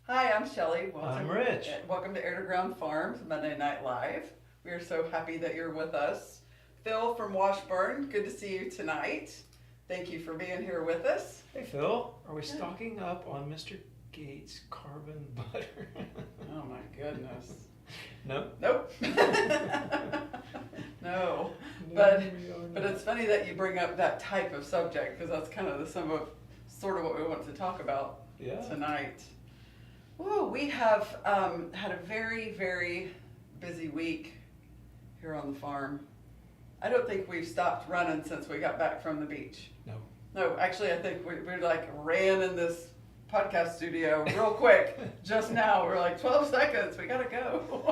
Hi, I'm Shelley. I'm Rich. Welcome to Air to Ground Farms, Monday Night Live. We are so happy that you're with us. Phil from Washburn, good to see you tonight. Thank you for being here with us. Hey Phil, are we stocking up on Mr. Gates' carbon butter? Oh my goodness. No. Nope. No. But it's funny that you bring up that type of subject because that's kind of sort of what we want to talk about tonight. Whoa, we have had a very, very busy week here on the farm. I don't think we've stopped running since we got back from the beach. No, actually, I think we like ran in this podcast studio real quick just now. We're like 12 seconds, we gotta go.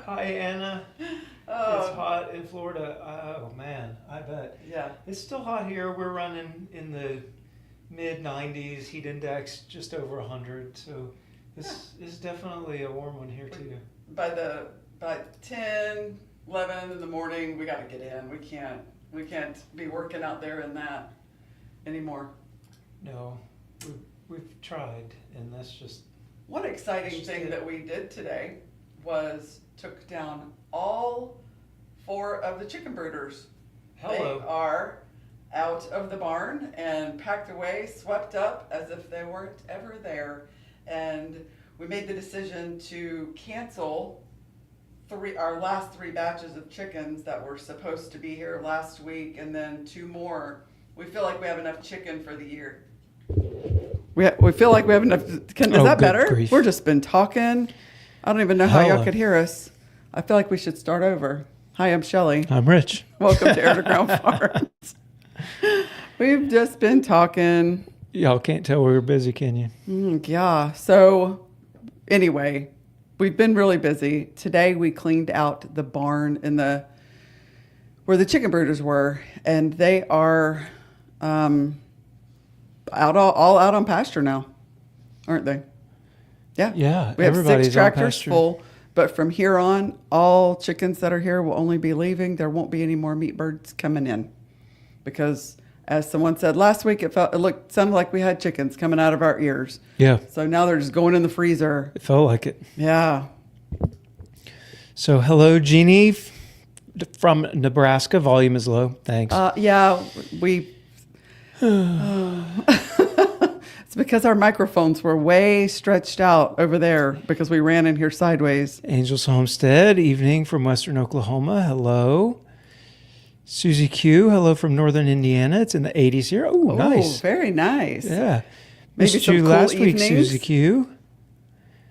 Hi Anna. It's hot in Florida. Oh man, I bet. Yeah. It's still hot here. We're running in the mid 90s, heat index just over 100. So this is definitely a warm one here too. By 10, 11 in the morning, we gotta get in. We can't be working out there in that anymore. No, we've tried, and that's just... One exciting thing that we did today was took down all 4 of the chicken brooders. Hello. They are out of the barn and packed away, swept up as if they weren't ever there. And we made the decision to cancel our last 3 batches of chickens that were supposed to be here last week, and then 2 more. We feel like we have enough chicken for the year. We feel like we have enough. Is that better? Grief. We're just been talking. I don't even know how y'all could hear us. I feel like we should start over. Hi, I'm Shelley. I'm Rich. Welcome to Air to Ground Farms. We've just been talking. Y'all can't tell we were busy, can you? Yeah. So anyway, we've been really busy. Today we cleaned out the barn where the chicken brooders were, and they are all out on pasture now, aren't they? Yeah. Yeah. We have everybody's 6 tractors on pasture. full, but from here on, all chickens that are here will only be leaving. There won't be any more meat birds coming in, because as someone said last week, it sounded like we had chickens coming out of our ears. Yeah. So now they're just going in the freezer. It felt like it. Yeah. So hello, Jeannie from Nebraska. Volume is low. Thanks. Yeah, it's because our microphones were way stretched out over there because we ran in here sideways. Angels Homestead, evening from Western Oklahoma. Hello. Susie Q, hello from Northern Indiana. It's in the 80s here. Oh, nice. Very nice. Yeah. Maybe Missed some you cool last week, evenings. Susie Q.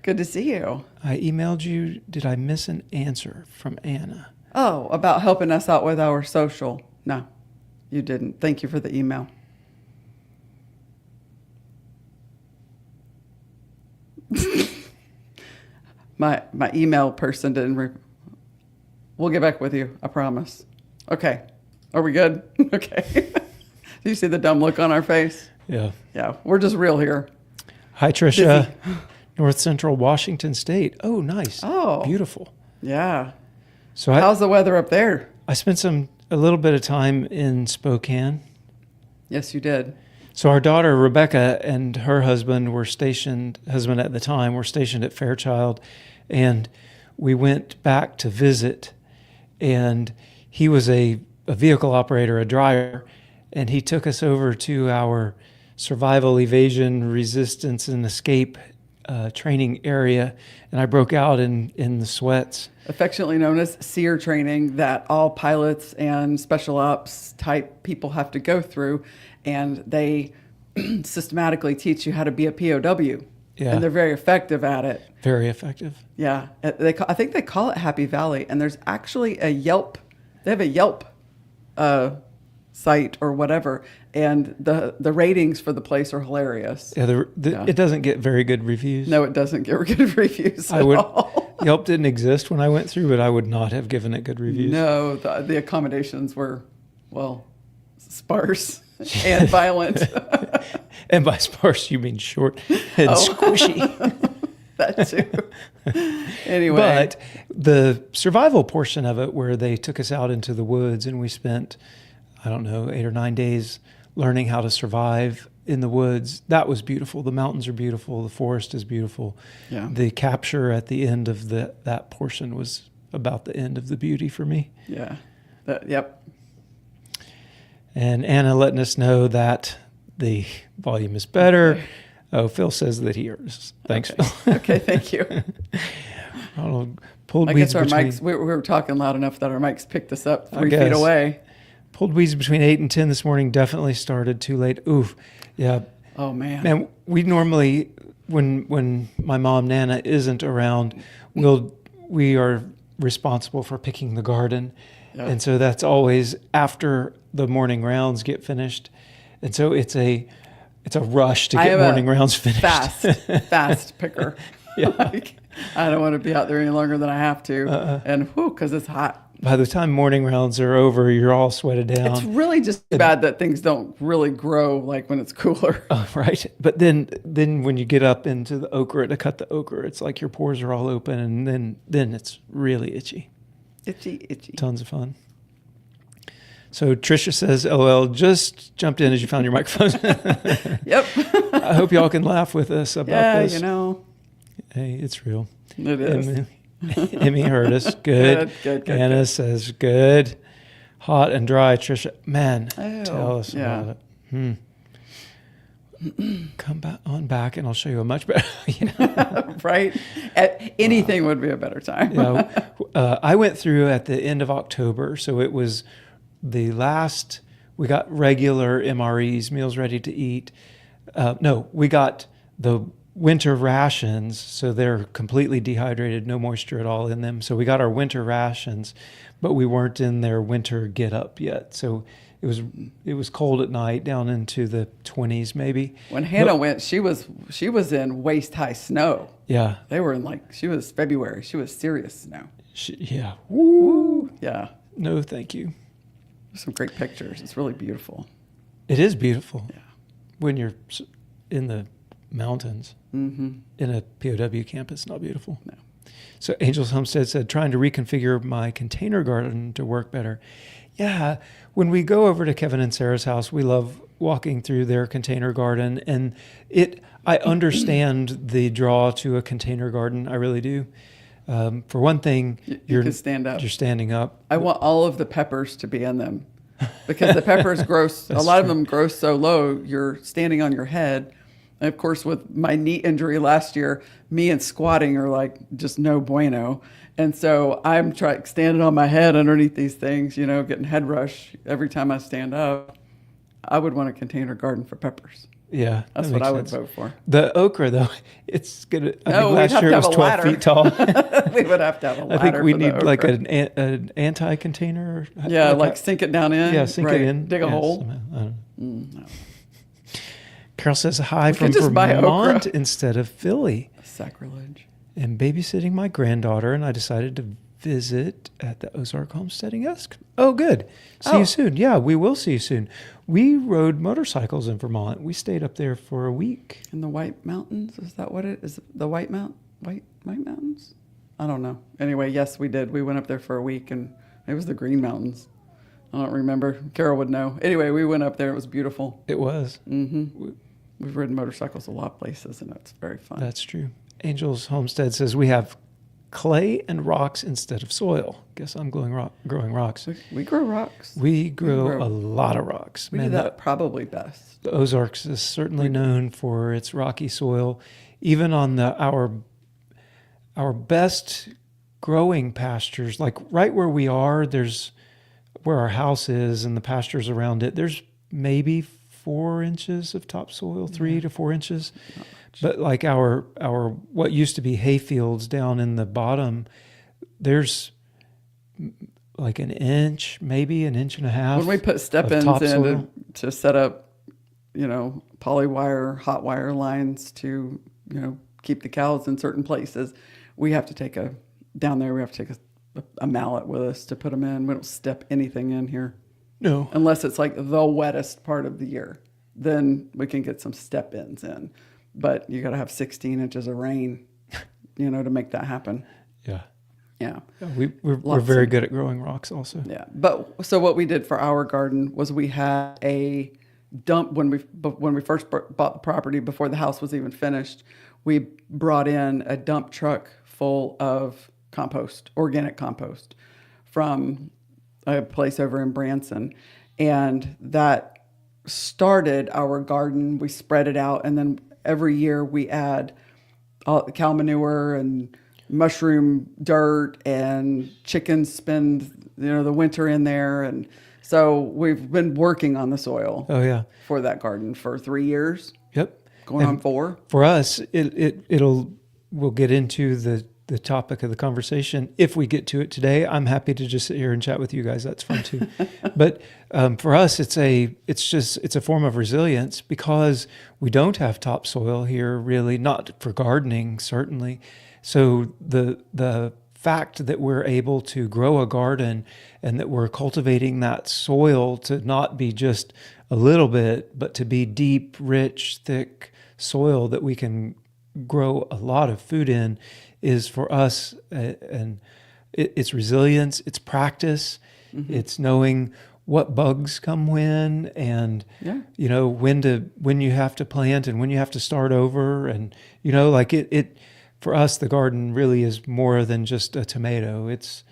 Good to see you. I emailed you. Did I miss an answer from Anna? Oh, about helping us out with our social. No, you didn't. Thank you for the email. My email person didn't. We'll get back with you. I promise. Okay. Are we good? Okay. Do you see the dumb look on our face? Yeah. Yeah. We're just real here. Hi, Tricia. North Central Washington State. Oh, nice. Oh. Beautiful. Yeah. So how's the weather up there? I spent a little bit of time in Spokane. Yes, you did. So our daughter, Rebecca, and her husband at the time, were stationed at Fairchild. And we went back to visit, and he was a vehicle operator, a driver, and he took us over to our survival, evasion, resistance, and escape training area, and I broke out in the sweats. Affectionately known as SEER training, that all pilots and special ops type people have to go through, and they systematically teach you how to be a POW. Yeah. And they're very effective at it. Very effective. Yeah. I think they call it Happy Valley, and there's actually a Yelp. They have a Yelp site or whatever, and the ratings for the place are hilarious. Yeah, it doesn't get very good reviews. No, it doesn't get good reviews at all. Yelp didn't exist when I went through, but I would not have given it good reviews. No, the accommodations were, sparse and violent. And by sparse, you mean short and squishy. That too. Anyway. But the survival portion of it, where they took us out into the woods and we spent, 8 or 9 days learning how to survive in the woods, that was beautiful. The mountains are beautiful. The forest is beautiful. Yeah. The capture at the end of that portion was about the end of the beauty for me. Yeah. Yep. And Anna letting us know that the volume is better. Okay. Oh, Phil says that he hears. Thanks, Okay. Phil. Okay, thank you. Ronald pulled I weeds guess our between... mics, we were talking loud enough that our mics picked us up 3 guess. feet away. Pulled weeds between 8 and 10 this morning. Definitely started too late. Oof. Yeah. Oh, man. Man, we normally, when my mom, Nana, isn't around, we are responsible for picking the garden. Yeah. And so that's always after the morning rounds get finished. And so it's a rush to get morning rounds finished. Fast picker. Yeah. Like, I don't want to be out there any longer than I have to. And because it's hot. By the time morning rounds are over, you're all sweated down. It's really just bad that things don't really grow like when it's cooler. Right. But then when you get up into the okra to cut the okra, it's like your pores are all open, and then it's really itchy. Itchy. Tons of fun. So Tricia says, LOL, just jumped in as you found your microphone. Yep. I hope y'all can laugh with us about this. Hey, it's real. It is. Emmy heard us. Good. Good. Anna says, good. Hot and dry. Tricia, man, tell us about it. Come back and I'll show you a much better. Right? Anything would be a better time. I went through at the end of October, so it was the last. We got regular MREs, meals ready to eat. We got the winter rations, so they're completely dehydrated, no moisture at all in them. So we got our winter rations, but we weren't in their winter get up yet. So it was cold at night, down into the 20s maybe. When Hannah went, she was in waist high snow. Yeah. They were in she was February. She was serious snow. Yeah. Woo. Yeah. No, thank you. Some great pictures. It's really beautiful. It is beautiful. Yeah. When you're in the mountains. Mm-hmm. In a POW camp, it's not beautiful. No. So Angel's Homestead said, trying to reconfigure my container garden to work better. Yeah, when we go over to Kevin and Sarah's house, we love walking through their container garden. And I understand the draw to a container garden. I really do. For one thing, you can stand up. You're standing up. I want all of the peppers to be in them because the peppers grow, a lot of them grow so low, you're standing on your head. And of course, with my knee injury last year, me and squatting are like just no bueno. And so I'm standing on my head underneath these things, getting head rush every time I stand up. I would want a container garden for peppers. Yeah. That's what I would vote for. The okra, though, it's good. I think we'd last have year to it was have a 12 ladder. feet tall. We would have to have a ladder. I think we need okra. like an anti-container. Yeah, like sink it down in. Yeah, sink it in. Dig a hole. No. Carol says hi from just buy Vermont okra. instead of Philly. Sacrilege. And babysitting my granddaughter, and I decided to visit at the Ozark Homesteading. Oh, good. See you soon. Yeah, we will see you soon. We rode motorcycles in Vermont. We stayed up there for a week. In the White Mountains? Is that what it is? The White Mountains? I don't know. Anyway, yes, we did. We went up there for a week, and it was the Green Mountains. I don't remember. Carol would know. Anyway, we went up there. It was beautiful. It was. Mm-hmm. We've ridden motorcycles a lot of places, and it's very fun. That's true. Angel's Homestead says we have clay and rocks instead of soil. Guess I'm growing rocks. We grow rocks. We grow a lot of rocks. We do that probably best. The Ozarks is certainly known for its rocky soil. Even on our best growing pastures, like right where we are, there's where our house is and the pastures around it, there's maybe 4 inches of topsoil, 3 to 4 inches. But like our what used to be hay fields down in the bottom, there's like an inch, maybe an inch and a half. When we put step-ins in to set up, polywire, hot wire lines to, keep the cows in certain places, we have to take a mallet with us to put them in. We don't step anything in here. No. Unless it's like the wettest part of the year. Then we can get some step-ins in. But you got to have 16 inches of rain, to make that happen. Yeah. Yeah. We're very good at growing rocks also. Yeah. But so what we did for our garden was we had a dump when we first bought the property before the house was even finished. We brought in a dump truck full of compost, organic compost, from a place over in Branson, and that started our garden. We spread it out, and then every year we add cow manure and mushroom dirt, and chickens spend the winter in there, and so we've been working on the soil. Oh yeah, for that garden for 3 years. Yep, going on 4. For us, we'll get into the topic of the conversation if we get to it today. I'm happy to just sit here and chat with you guys. That's fun too. But for us, it's a form of resilience because we don't have topsoil here, really, not for gardening, certainly. So the fact that we're able to grow a garden and that we're cultivating that soil to not be just a little bit, but to be deep, rich, thick soil that we can grow a lot of food in is for us, and it's resilience, it's practice, it's knowing what bugs come when, and when you have to plant and when you have to start over, and it for us, the garden really is more than just a tomato. It's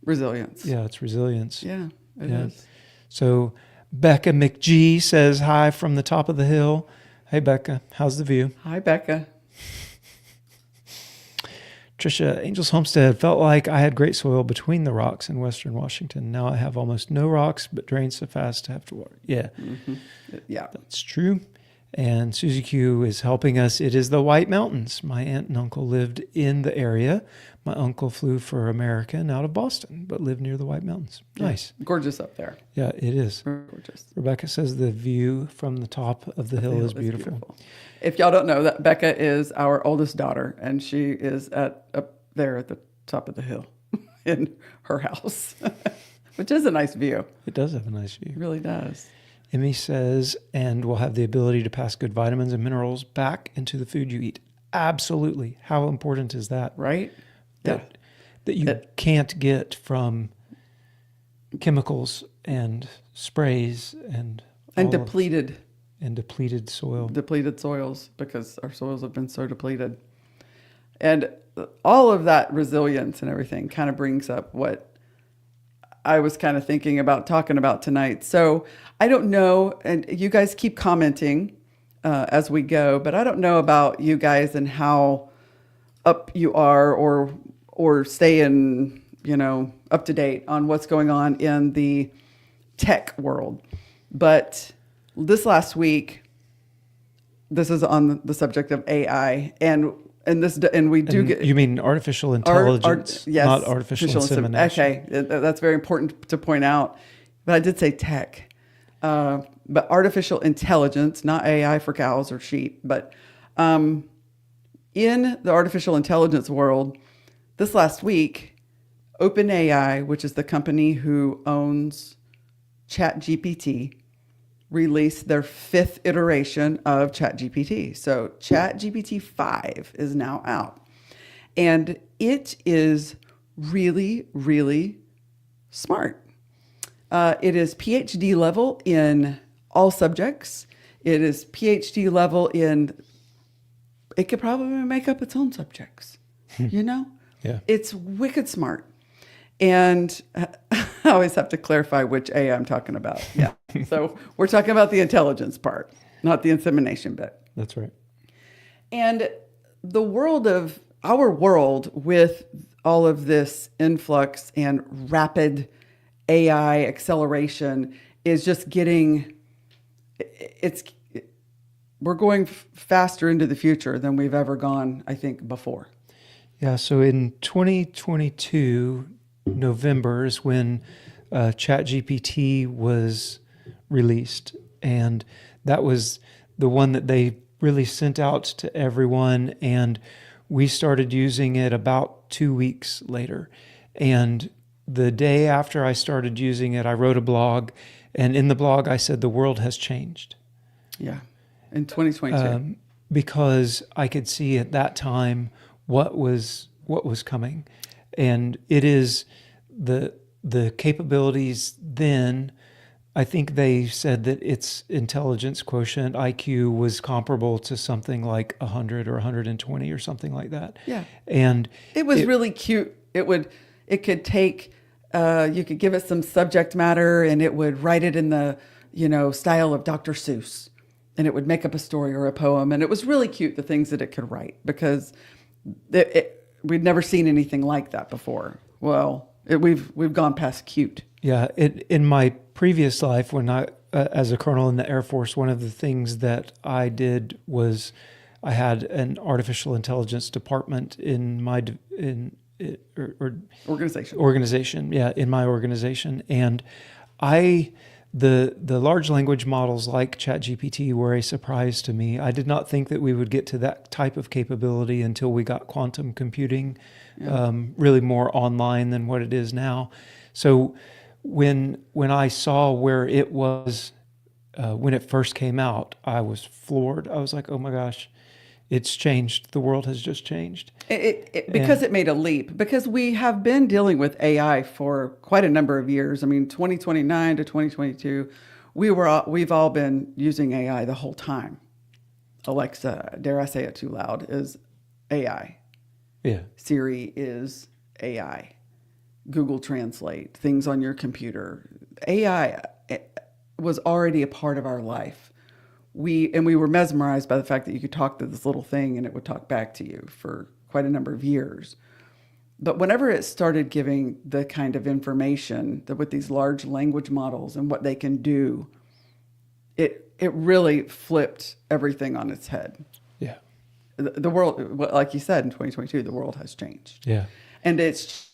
resilience. Yeah, it's resilience. Yeah, it is. So Becca McGee says hi from the top of the hill. Hey Becca, how's the view? Hi Becca. Trisha, Angels Homestead felt like I had great soil between the rocks in Western Washington. Now I have almost no rocks, but drain so fast to have to water. Yeah, yeah, that's true. And Susie Q is helping us. It is the White Mountains. My aunt and uncle lived in the area. My uncle flew for America and out of Boston, but lived near the White Mountains. Nice. Yeah, gorgeous up there. Yeah, it is. Gorgeous. Rebecca says the view from the top of the hill is beautiful. If y'all don't know, that Becca is our oldest daughter, and she is up there at the top of the hill in her house, which is a nice view. It does have a nice view. It really does. Emmy says, and will have the ability to pass good vitamins and minerals back into the food you eat. Absolutely. How important is that? Right? That you can't get from chemicals and sprays and depleted soil. Depleted soils, because our soils have been so depleted. And all of that resilience and everything kind of brings up what I was kind of thinking about talking about tonight. So I don't know, and you guys keep commenting as we go, but I don't know about you guys and how up you are or staying, up to date on what's going on in the tech world. But this last week, this is on the subject of AI, and we do get. You mean artificial intelligence, yes, not artificial insemination. Okay, that's very important to point out. But I did say tech, but artificial intelligence, not AI for cows or sheep. But in the artificial intelligence world, this last week, OpenAI, which is the company who owns ChatGPT, released their 5th iteration of ChatGPT. So ChatGPT 5 is now out. And it is really, really smart. It is PhD level in all subjects. It is PhD level in, it could probably make up its own subjects, Yeah. It's wicked smart. And I always have to clarify which A I'm talking about. Yeah. So we're talking about the intelligence part, not the insemination bit. That's right. And our world with all of this influx and rapid AI acceleration is just we're going faster into the future than we've ever gone, I think, before. Yeah. So in 2022, November is when ChatGPT was released, and that was the one that they really sent out to everyone, and we started using it about 2 weeks later. And the day after I started using it, I wrote a blog, and in the blog I said the world has changed. Yeah, in 2022. Because I could see at that time what was coming. And it is the capabilities then I think they said that its intelligence quotient, IQ, was comparable to something like 100 or 120 or something like that. Yeah. And it was really cute. It could take, you could give it some subject matter and it would write it in the, style of Dr. Seuss, and it would make up a story or a poem. And it was really cute, the things that it could write, because we'd never seen anything like that before. Well, we've gone past cute. Yeah, in my previous life, when I, as a colonel in the Air Force, one of the things that I did was I had an artificial intelligence department in my organization. Yeah, in my organization, and the large language models like ChatGPT were a surprise to me. I did not think that we would get to that type of capability until we got quantum computing, really more online than what it is now. So when I saw where it was when it first came out, I was floored. I was like, oh my gosh, it's changed. The world has just changed. Because it made a leap. Because we have been dealing with AI for quite a number of years. I mean, 2029 to 2022, we've all been using AI the whole time. Alexa, dare I say it too loud, is AI. Yeah. Siri is AI. Google Translate, things on your computer. AI was already a part of our life. We were mesmerized by the fact that you could talk to this little thing and it would talk back to you for quite a number of years. But whenever it started giving the kind of information that with these large language models and what they can do, it really flipped everything on its head. Yeah. The world, like you said, in 2022, the world has changed. Yeah. And it's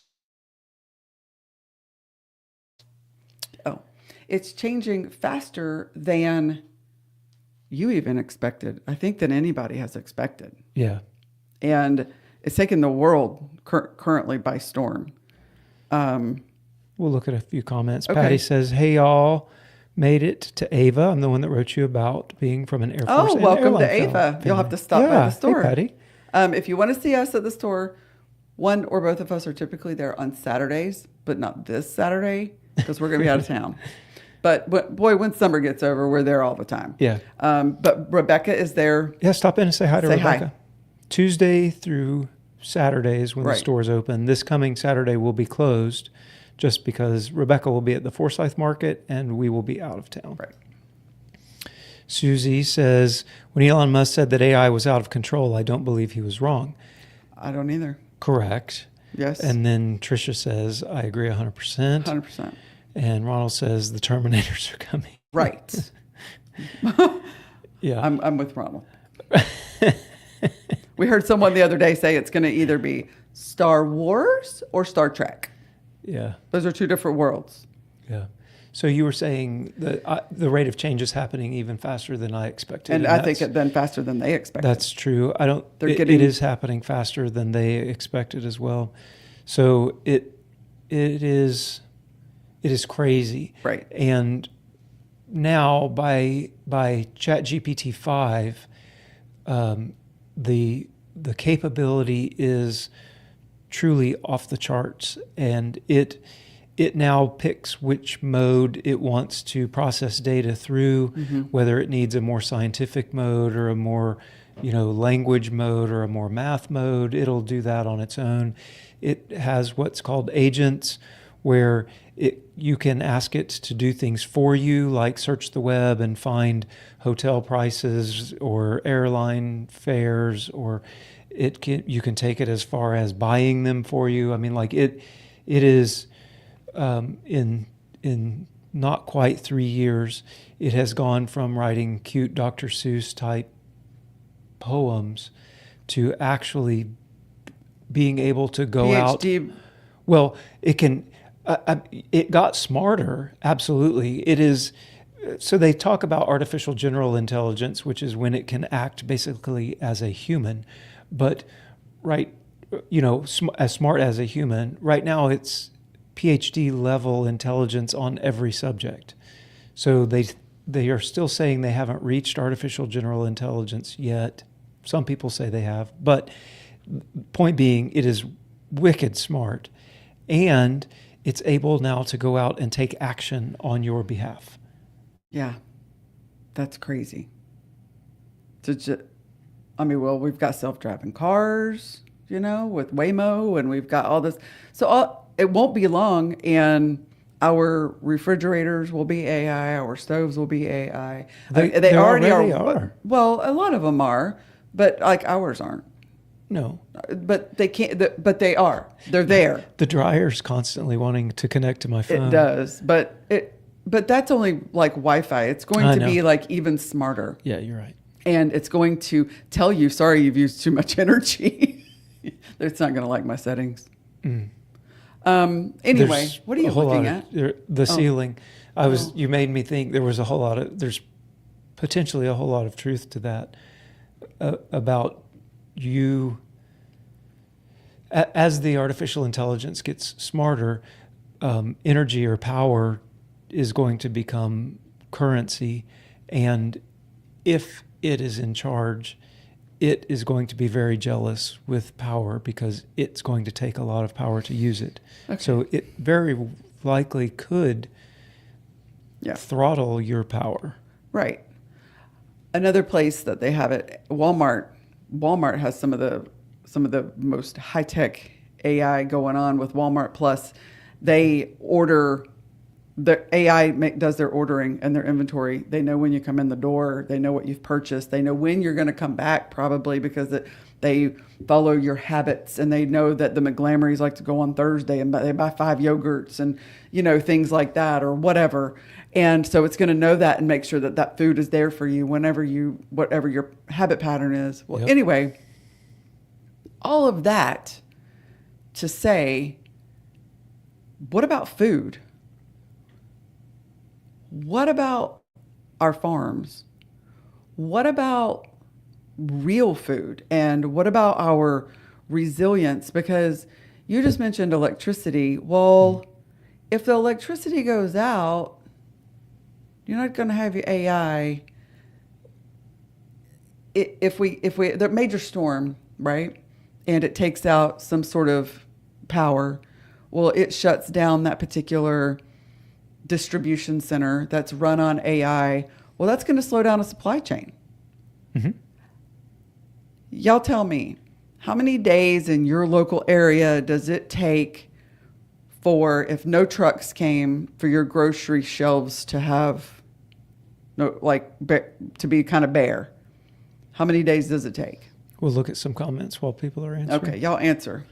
changing faster than you even expected. I think that anybody has expected. Yeah. And it's taken the world currently by storm. We'll look at a few comments. Okay. Patty says, hey, y'all, made it to Ava. I'm the one that wrote you about being from an Air Force. Oh, welcome to Ava. family. You'll have to stop by the store. Hey, Patty. If you want to see us at the store, one or both of us are typically there on Saturdays, but not this Saturday because we're going to be out of town. But boy, when summer gets over, we're there all the time. Yeah. But Rebecca is there. Yeah, stop in and say hi to Rebecca. Hi. Tuesday through Saturdays when Right. the store's open. This coming Saturday will be closed just because Rebecca will be at the Forsyth Market and we will be out of town. Right. Susie says, when Elon Musk said that AI was out of control, I don't believe he was wrong. I don't either. Correct. Yes. And then Tricia says, I agree 100%. 100%. And Ronald says, the Terminators are coming. Right. Yeah. I'm with Ronald. We heard someone the other day say it's going to either be Star Wars or Star Trek. Yeah. Those are two different worlds. Yeah. So you were saying that the rate of change is happening even faster than I expected. And I think it's been faster than they expected. That's true. It is happening faster than they expected as well. So it is crazy. Right. And now by ChatGPT 5, the capability is truly off the charts, and it now picks which mode it wants to process data through, whether it needs a more scientific mode or a more language mode or a more math mode. It'll do that on its own. It has what's called agents, where you can ask it to do things for you, like search the web and find hotel prices or airline fares, or you can take it as far as buying them for you. I mean, like it is in not quite 3 years, it has gone from writing cute Dr. Seuss type poems to actually being able to go PhD. out. Well, it can. It got smarter. Absolutely, it is. So they talk about artificial general intelligence, which is when it can act basically as a human, but as smart as a human. Right now, it's PhD level intelligence on every subject. So they are still saying they haven't reached artificial general intelligence yet. Some people say they have, but point being, it is wicked smart, and it's able now to go out and take action on your behalf. Yeah, that's crazy. We've got self-driving cars, with Waymo, and we've got all this. So it won't be long, and our refrigerators will be AI, our stoves will be AI. They already are. Well, a lot of them are, but like ours aren't. No. But they can't, but they are. They're there. The dryer's constantly wanting to connect to my phone. It does, but that's only like Wi-Fi. It's going to be like even smarter. Yeah, you're right. And it's going to tell you, sorry, you've used too much energy. It's not going to like my settings. Mm. Anyway, what are you looking at? The ceiling. You made me think there's potentially a whole lot of truth to that about you. As the artificial intelligence gets smarter, energy or power is going to become currency. And if it is in charge, it is going to be very jealous with power because it's going to take a lot of power to use it. Okay. So it very likely could throttle your power. Right. Another place that they have it, Walmart. Walmart has some of the most high-tech AI going on with Walmart Plus. They order. The AI does their ordering and their inventory. They know when you come in the door. They know what you've purchased. They know when you're going to come back, probably because they follow your habits, and they know that the McGlamories like to go on Thursday and they buy 5 yogurts and things like that or whatever. And so it's going to know that and make sure that food is there for you whatever your habit pattern is. Well, Anyway, all of that to say, what about food? What about our farms? What about real food? And what about our resilience? Because you just mentioned electricity. Well, if the electricity goes out, you're not going to have your AI. If the major storm, right? And it takes out some sort of power, well, it shuts down that particular distribution center that's run on AI. Well, that's going to slow down a supply chain. Mm-hmm. Y'all tell me, how many days in your local area does it take if no trucks came, for your grocery shelves to to be kind of bare? How many days does it take? We'll look at some comments while people are answering. Okay, y'all answer.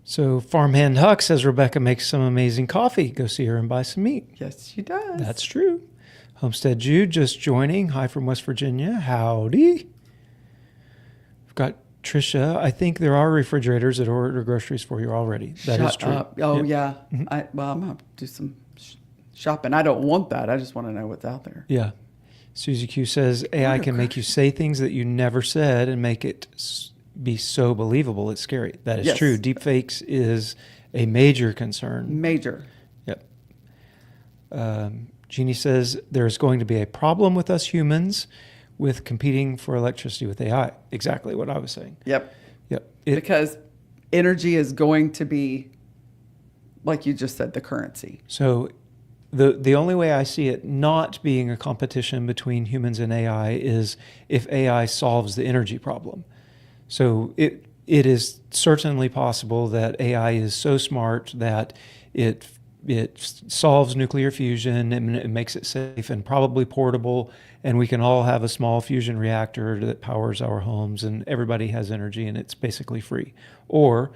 So Farmhand Huck says Rebecca makes some amazing coffee. Go see her and buy some meat. Yes, she does. That's true. Homestead Jude just joining. Hi from West Virginia. Howdy. We've got Trisha. I think there are refrigerators that order groceries for you already. That is true. Up. Oh, yeah. Mm-hmm. I'm going to have to do some shopping. I don't want that. I just want to know what's out there. Yeah. Susie Q says AI can make you say things that you never said and make it be so believable it's scary. That is true. Deepfakes is a major concern. Major. Yep. Jeannie says there's going to be a problem with us humans with competing for electricity with AI. Exactly what I was saying. Yep. Because energy is going to be, like you just said, the currency. So the only way I see it not being a competition between humans and AI is if AI solves the energy problem. So it is certainly possible that AI is so smart that it solves nuclear fusion and it makes it safe and probably portable, and we can all have a small fusion reactor that powers our homes and everybody has energy and it's basically free. Or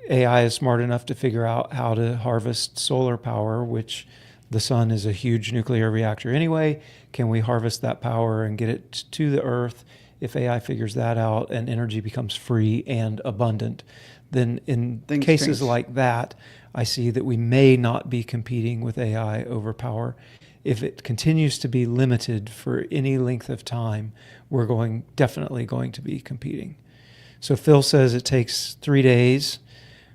AI is smart enough to figure out how to harvest solar power, which the sun is a huge nuclear reactor anyway. Can we harvest that power and get it to the earth? If AI figures that out and energy becomes free and abundant, then in cases like that, I see that we may not be competing with AI over power. If it continues to be limited for any length of time, we're definitely going to be competing. So Phil says it takes 3 days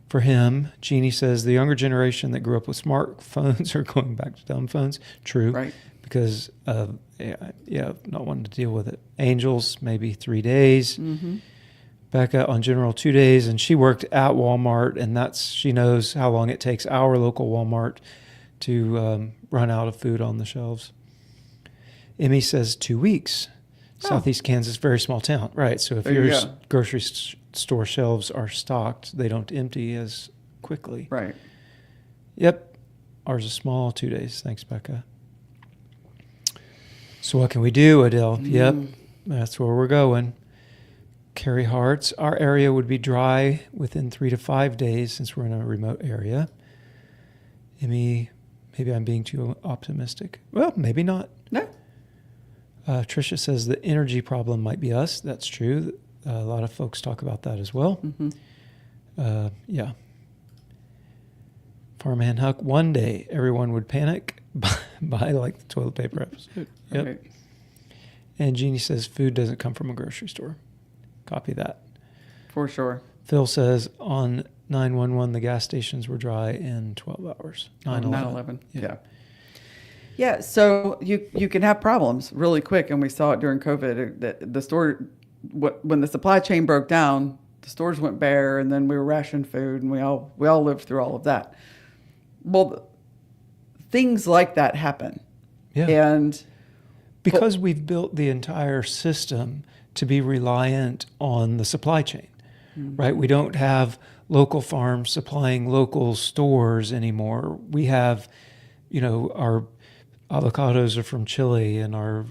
for him. Jeannie says the younger generation that grew up with smartphones are going back to dumb phones. True. Right. Because not wanting to deal with it. Angels, maybe 3 days. Mm-hmm. Becca on general 2 days, and she worked at Walmart, and she knows how long it takes our local Walmart to run out of food on the shelves. Emmy says 2 weeks. Southeast Kansas, very small town. Right. So if your grocery store shelves are stocked, they don't empty as quickly. Right. Yep. Ours is small, 2 days. Thanks, Becca. So what can we do, Adele? Yep. That's where we're going. Carrie Hearts. Our area would be dry within 3 to 5 days since we're in a remote area. Emmy, maybe I'm being too optimistic. Well, maybe not. No. Tricia says the energy problem might be us. That's true. A lot of folks talk about that as well. Yeah. Farmhand Huck, one day everyone would panic, buy like the toilet paper episode. Yep. Right. And Jeannie says food doesn't come from a grocery store. Copy that. For sure. Phil says on 911 the gas stations were dry in 12 hours. 9/11. Yeah. Yeah, so you can have problems really quick, and we saw it during COVID. The store, when the supply chain broke down, the stores went bare, and then we were rationing food, and we all lived through all of that. Well, things like that happen. Yeah. And because we've built the entire system to be reliant on the supply chain, right? We don't have local farms supplying local stores anymore. We have, our avocados are from Chile, and our,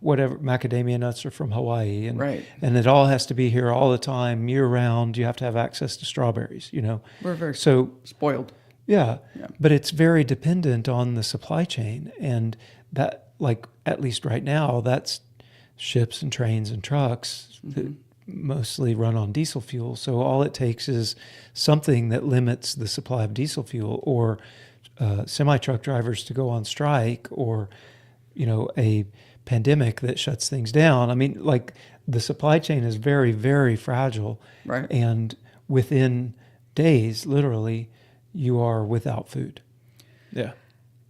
whatever, macadamia nuts are from Hawaii. And, right. And it all has to be here all the time, year round. You have to have access to strawberries, We're very spoiled. Yeah. But it's very dependent on the supply chain. And that, like, at least right now, that's ships and trains and trucks that mostly run on diesel fuel. So all it takes is something that limits the supply of diesel fuel, or semi-truck drivers to go on strike, or, a pandemic that shuts things down. I mean, like, the supply chain is very, very fragile. Right. And within days, literally, you are without food. Yeah.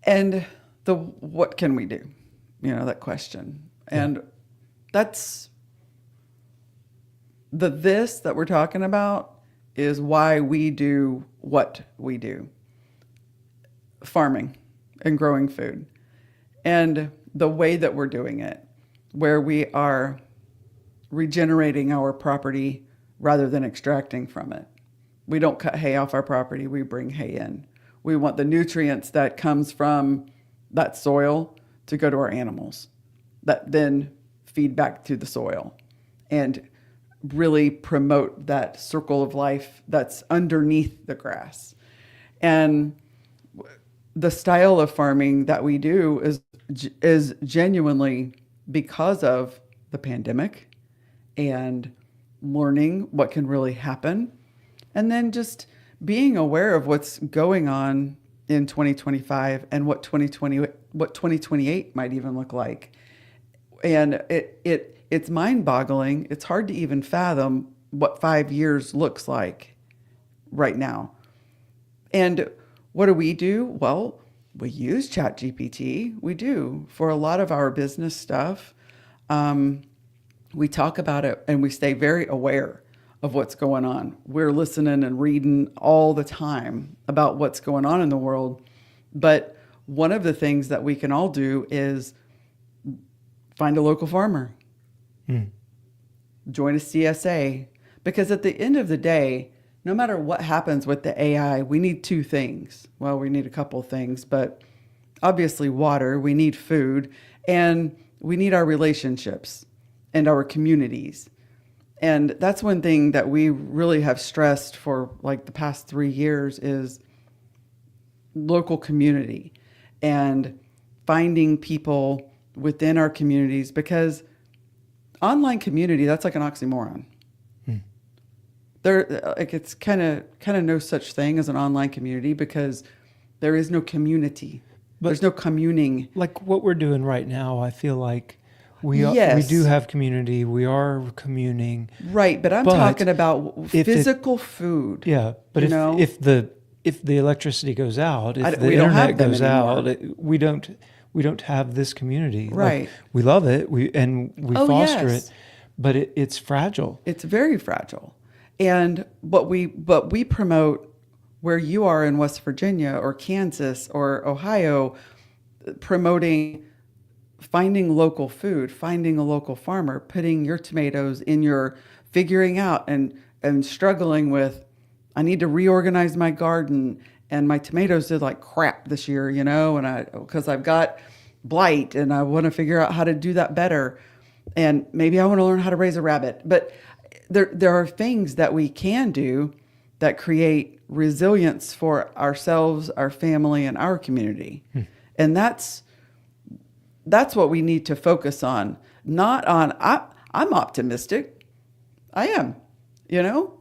And what can we do? That question. And that's this that we're talking about is why we do what we do. Farming and growing food. And the way that we're doing it, where we are regenerating our property rather than extracting from it. We don't cut hay off our property, we bring hay in. We want the nutrients that comes from that soil to go to our animals, that then feed back to the soil and really promote that circle of life that's underneath the grass. And the style of farming that we do is genuinely because of the pandemic and learning what can really happen. And then just being aware of what's going on in 2025 and what 2028 might even look like. And it's mind-boggling. It's hard to even fathom what 5 years looks like right now. And what do? Well, we use ChatGPT. We do for a lot of our business stuff. We talk about it and we stay very aware of what's going on. We're listening and reading all the time about what's going on in the world. But one of the things that we can all do is find a local farmer, join a CSA, because at the end of the day, no matter what happens with the AI, we need two things. Well, we need a couple of things, but obviously water, we need food, and we need our relationships and our communities. And that's one thing that we really have stressed for like the past 3 years is local community and finding people within our communities, because online community, that's like an oxymoron. There, like, it's kind of no such thing as an online community because there is no community. But there's no communing. Like what we're doing right now, I feel like we do have community. We are communing. Right, but I'm talking about physical food. Yeah, but if the electricity goes out, if the internet goes out, we don't have this community. Right. Like, we love it. We foster it, but it's fragile. It's very fragile. And what we promote where you are in West Virginia or Kansas or Ohio, promoting finding local food, finding a local farmer, putting your tomatoes in your, figuring out and struggling with, I need to reorganize my garden, and my tomatoes did like crap this year, you know, and because I've got blight and I want to figure out how to do that better. And maybe I want to learn how to raise a rabbit. But there are things that we can do that create resilience for ourselves, our family, and our community. And that's what we need to focus on. Not on, I'm optimistic. I am, you know.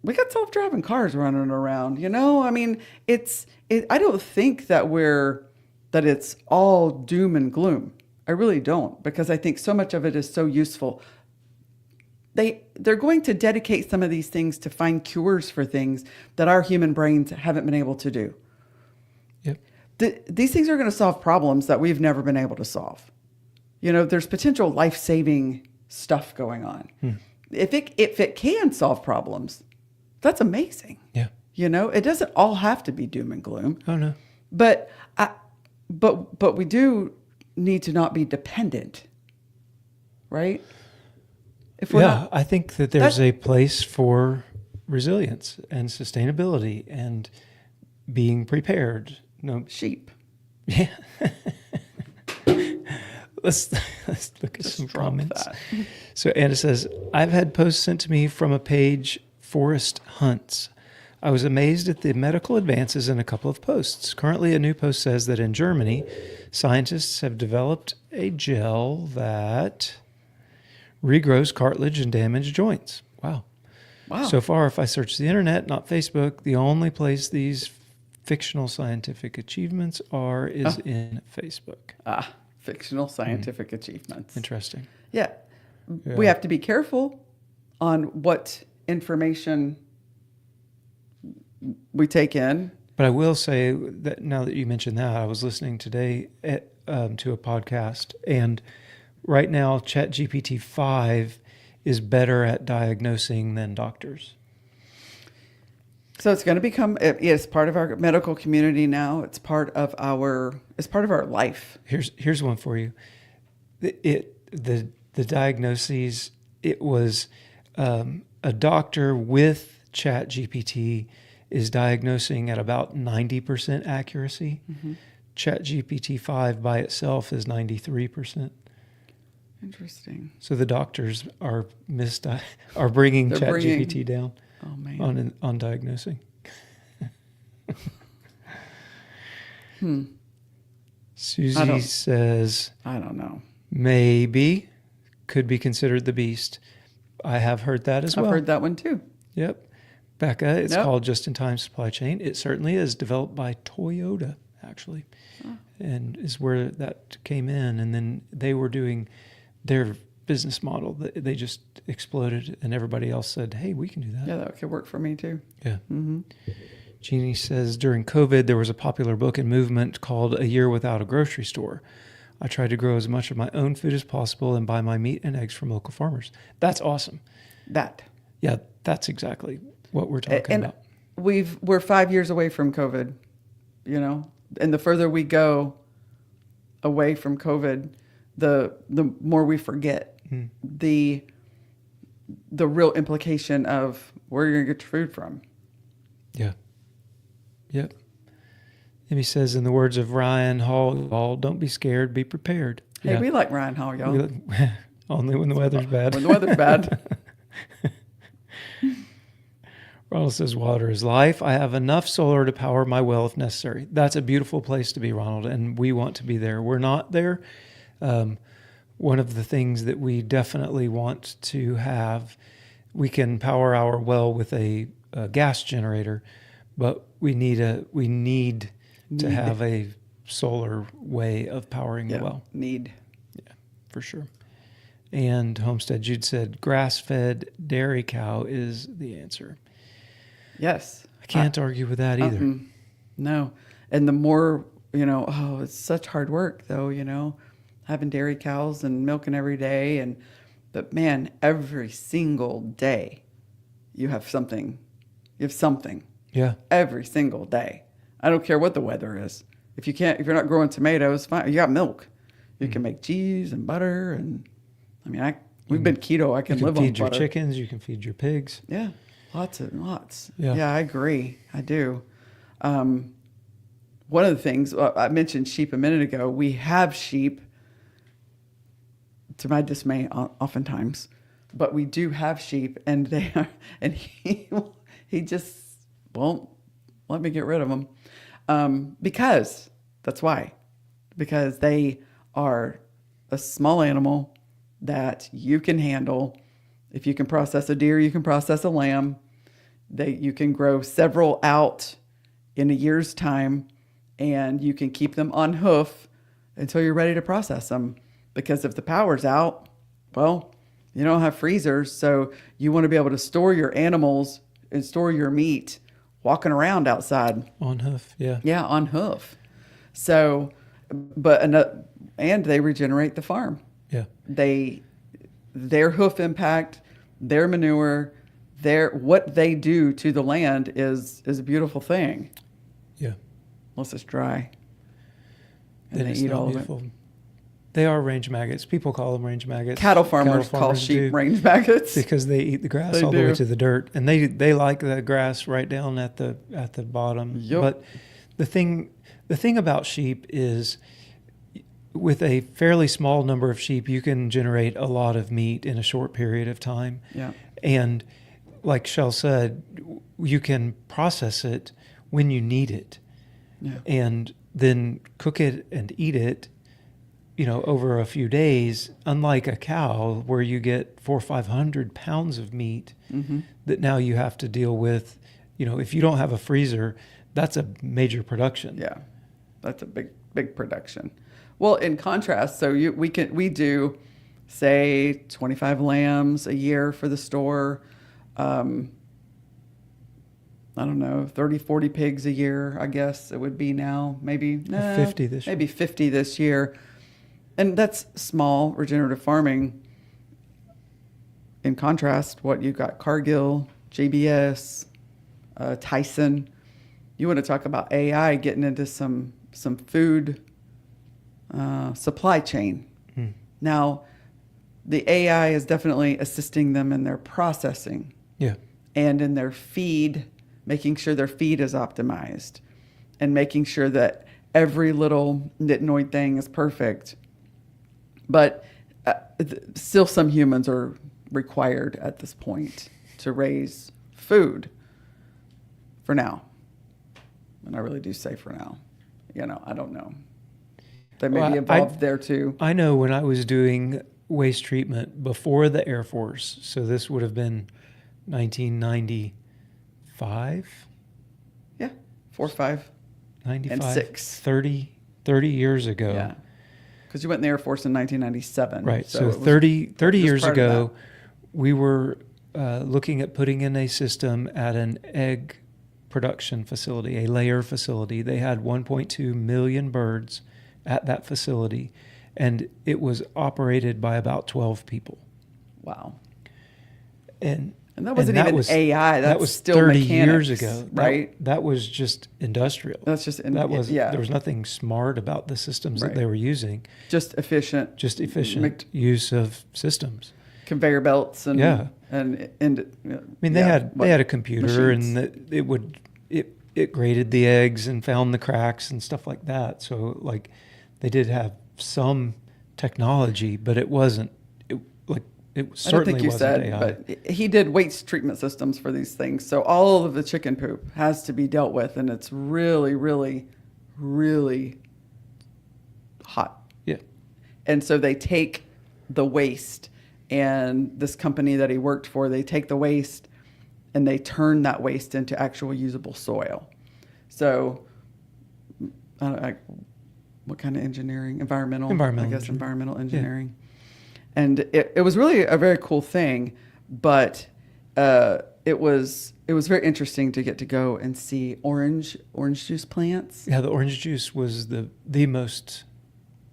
We got self-driving cars running around, you know. I mean, I don't think that it's all doom and gloom. I really don't, because I think so much of it is so useful. They're going to dedicate some of these things to find cures for things that our human brains haven't been able to do. Yep. These things are going to solve problems that we've never been able to solve. You know, there's potential life-saving stuff going on. If it can solve problems, that's amazing. Yeah. You know, it doesn't all have to be doom and gloom. Oh no. But we do need to not be dependent, right? If we're not, I think that there's a place for resilience and sustainability and being prepared. No sheep. Yeah. Let's look at some comments. That. So Anna says, I've had posts sent to me from a page, Forest Hunts. I was amazed at the medical advances in a couple of posts. Currently, a new post says that in Germany, scientists have developed a gel that regrows cartilage and damaged joints. Wow. So far, if I search the internet, not Facebook, the only place these fictional scientific achievements are is in Facebook. Fictional scientific achievements. Interesting. Yeah. We have to be careful on what information we take in. But I will say that now that you mentioned that, I was listening today to a podcast, and right now ChatGPT 5 is better at diagnosing than doctors. So it's going to become, it's part of our medical community now. It's part of our life. Here's one for you. The diagnoses, it was a doctor with ChatGPT is diagnosing at about 90% accuracy. ChatGPT 5 by itself is 93%. Interesting. So the doctors are bringing ChatGPT down. Oh man. On diagnosing. Susie says, I don't know. Maybe could be considered the beast. I have heard that as well. I've heard that one too. Yep. Becca, it's called just-in-time supply chain. It certainly is, developed by Toyota, actually, and is where that came in. And then they were doing their business model. They just exploded, and everybody else said, hey, we can do that. Yeah, that could work for me too. Yeah. Jeannie says, during COVID, there was a popular book and movement called A Year Without a Grocery Store. I tried to grow as much of my own food as possible and buy my meat and eggs from local farmers. That's awesome. Yeah, that's exactly what we're talking about. We're 5 years away from COVID, you know, and the further we go away from COVID, the more we forget the real implication of where you're going to get your food from. Yeah. Yep. Amy says, in the words of Ryan Hall, don't be scared, be prepared. Hey, we like Ryan Hall, y'all. Only when the weather's bad. When the weather's bad. Ronald says, water is life. I have enough solar to power my well if necessary. That's a beautiful place to be, Ronald, and we want to be there. We're not there. One of the things that we definitely want to have, we can power our well with a gas generator, but we need to have a solar way of powering the well. Yeah, for sure. And Homestead Jude said, grass-fed dairy cow is the answer. Yes. I can't argue with that either. No. And the more, it's such hard work though, having dairy cows and milking every day. But man, every single day you have something You have something. Yeah. Every single day. I don't care what the weather is. If you're not growing tomatoes, fine. You got milk. You can make cheese and butter, and we've been keto. I can live on butter. You can feed your chickens. You can feed your pigs. Yeah, lots and lots. Yeah. Yeah, I agree. I do. One of the things I mentioned sheep a minute ago. We have sheep, to my dismay, oftentimes, but we do have sheep, and he just won't let me get rid of them, because that's why, because they are a small animal that you can handle. If you can process a deer, you can process a lamb. You can grow several out in a year's time, and you can keep them on hoof until you're ready to process them. Because if the power's out, well, you don't have freezers, so you want to be able to store your animals and store your meat walking around outside. On hoof, yeah. Yeah, on hoof. So, and they regenerate the farm. Yeah. Their hoof impact, their manure, what they do to the land is a beautiful thing. Yeah. Unless it's dry. And Then they it's eat not all beautiful. of it. They are range maggots. People call them range maggots. Cattle farmers call sheep range maggots because they eat the grass They all the do. way to the dirt, and they like the grass right down at the bottom. Yep. But the thing about sheep is, with a fairly small number of sheep, you can generate a lot of meat in a short period of time. Yeah. And like Shell said, you can process it when you need it, Yeah. and then cook it and eat it, over a few days, unlike a cow where you get 400 or 500 pounds of meat that now you have to deal with. If you don't have a freezer, that's a major production. Yeah, that's a big production. Well, in contrast, so we do, say, 25 lambs a year for the store. I don't know, 30, 40 pigs a year, I guess it would be now. Maybe 50 this year. Maybe 50 this year. And that's small regenerative farming. In contrast, what you've got Cargill, JBS, Tyson. You want to talk about AI getting into some food supply chain. Now, the AI is definitely assisting them in their processing. Yeah. And in their feed, making sure their feed is optimized and making sure that every little nitnoid thing is perfect. But still some humans are required at this point to raise food for now. And I really do say for now. I don't know. They may be involved there too. I know when I was doing waste treatment before the Air Force, so this would have been 1995? Yeah, 4, 5, 95, and 6. 30 years ago. Yeah, because you went in the Air Force in 1997. Right, so 30 years ago, we were looking at putting in a system at an egg production facility, a layer facility. They had 1.2 million birds at that facility, and it was operated by about 12 people. Wow. And that wasn't even AI. That was still 30 mechanics, years ago, right? That was just industrial. There was nothing smart about the systems that they were using. Just efficient use of systems. Conveyor belts and yeah. and they had a computer machines. And it graded the eggs and found the cracks and stuff like that. So they did have some technology, but it wasn't. It certainly I don't think you wasn't said, AI. but he did waste treatment systems for these things. So all of the chicken poop has to be dealt with, and it's really, really, really hot. Yeah. And so they take the waste, and this company that he worked for, they take the waste and they turn that waste into actual usable soil. So what kind of engineering? Environmental engineering. Yeah. And it was really a very cool thing, but it was very interesting to get to go and see orange juice plants. Yeah, the orange juice was the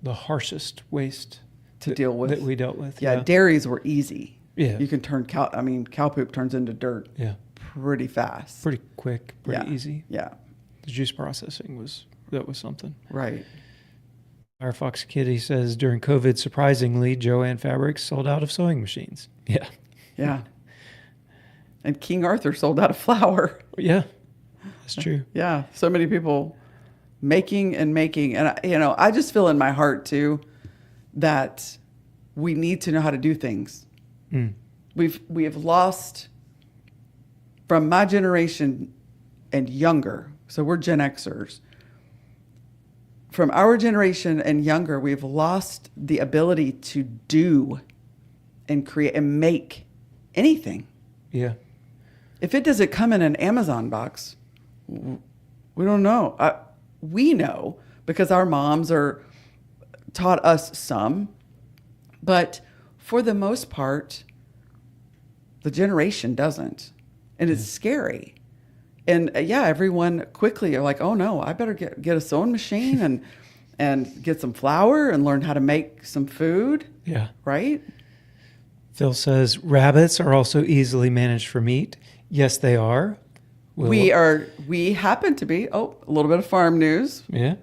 harshest waste to deal with that we dealt with. Yeah, dairies were easy. Yeah, you can turn cow poop turns into dirt. Yeah, pretty fast. Pretty quick, pretty easy. Yeah. The juice processing was something. Right. Firefox Kitty says, during COVID, surprisingly, Joann Fabrics sold out of sewing machines. Yeah. Yeah. And King Arthur sold out of flour. Yeah, that's true. Yeah. So many people making. And, I just feel in my heart, too, that we need to know how to do things. Mm. We have lost, from my generation and younger, so we're Gen Xers, from our generation and younger, we've lost the ability to do and create and make anything. Yeah. If it doesn't come in an Amazon box, we don't know. We know because our moms taught us some, but for the most part, the generation doesn't. And it's scary. And everyone quickly are like, oh no, I better get a sewing machine and get some flour and learn how to make some food. Yeah. Right? Phil says, rabbits are also easily managed for meat. Yes, they are. We happen to be, a little bit of farm news. Yeah.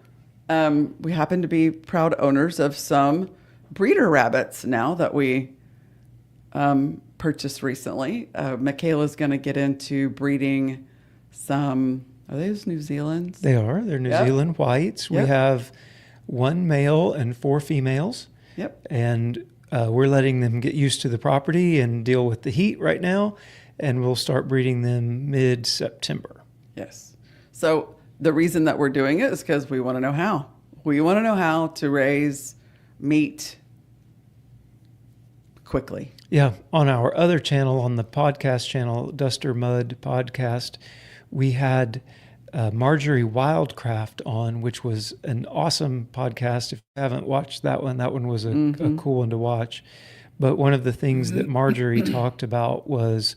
We happen to be proud owners of some breeder rabbits now that we purchased recently. Michaela's going to get into breeding some, are those New Zealand's? They are. They're New Zealand whites. Yep. We have 1 male and 4 females. Yep. And we're letting them get used to the property and deal with the heat right now. And we'll start breeding them mid-September. Yes. So the reason that we're doing it is because we want to know how. We want to know how to raise meat quickly. Yeah. On our other channel, on the podcast channel, Duster Mud Podcast, we had Marjorie Wildcraft on, which was an awesome podcast. If you haven't watched that one was a cool one to watch. But one of the things that Marjorie talked about was